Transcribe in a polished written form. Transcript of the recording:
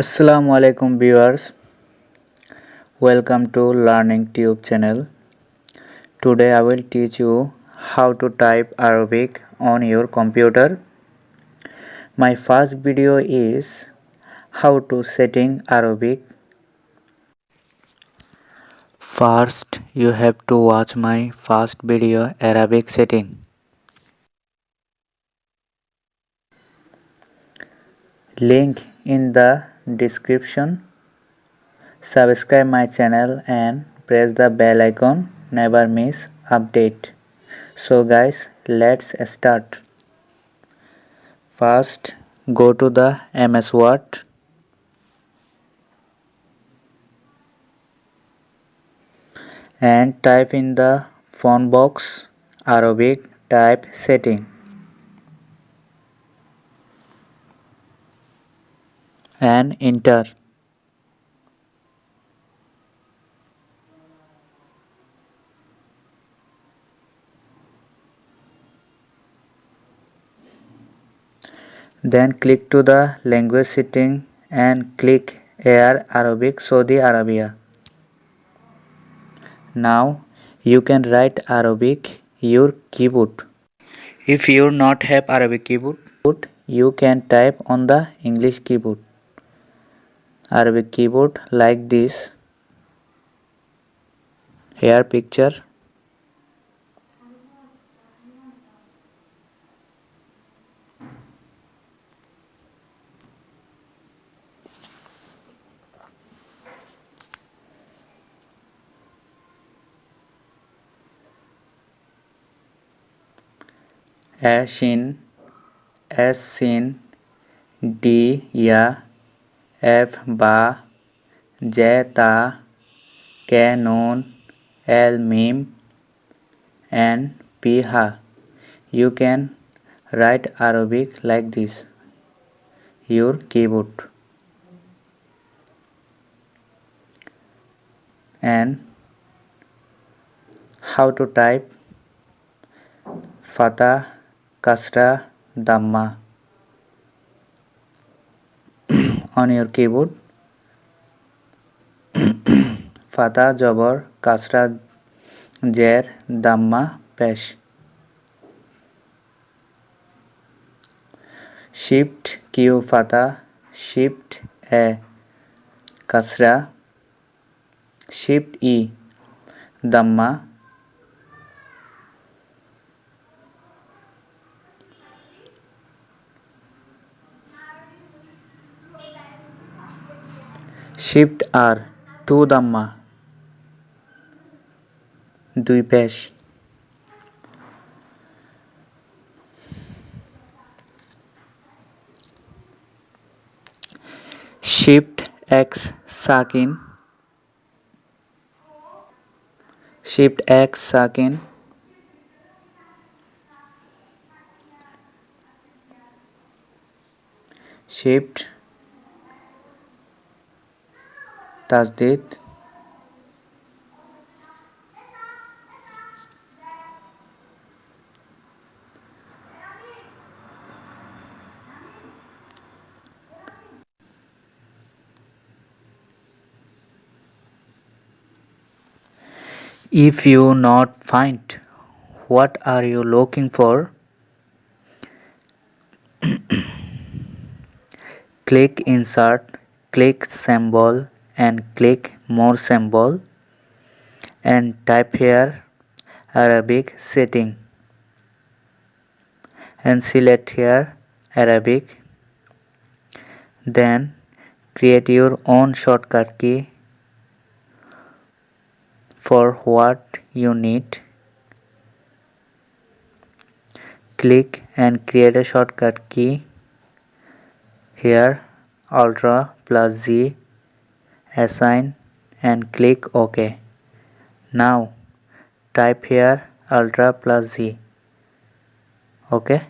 Assalamu alaikum viewers, welcome to Learning Tube channel. Today I will teach you how to type Arabic on your computer. My first video is how to setting Arabic. First you have to watch my first video Arabic setting. Link in the description. Subscribe my channel and press the bell icon, never miss update. So guys, let's start. First go to the MS Word and type in the font box Arabic type setting and enter. Then click to the language setting and click Air Arabic Saudi Arabia. Now you can write Arabic your keyboard. If you not have Arabic keyboard, you can type on the English keyboard. Arabic keyboard like this. Here picture. A shin, S sin, D ya, F ba, J ta, K nun, L mim, and P ha. You can write Arabic like this. Your keyboard. And how to type Fatah, Kasra, Dhamma on your keyboard. Fatah Jabor, Kasra Jer, Dhamma Pesh. Shift Q Fatah, Shift A Kasra, Shift E Dhamma, Shift R 2 Dhamma, Dui Pesh. Shift X Sakin, Shift X Sakin, Shift Tasdid, if you not find what are you looking for, click insert, click symbol and click more symbol and type here Arabic setting and select here Arabic. Then create your own shortcut key for what you need. Click and create a shortcut key here Ultra plus Z, assign and click OK. Now type here Ultra plus Z. Okay.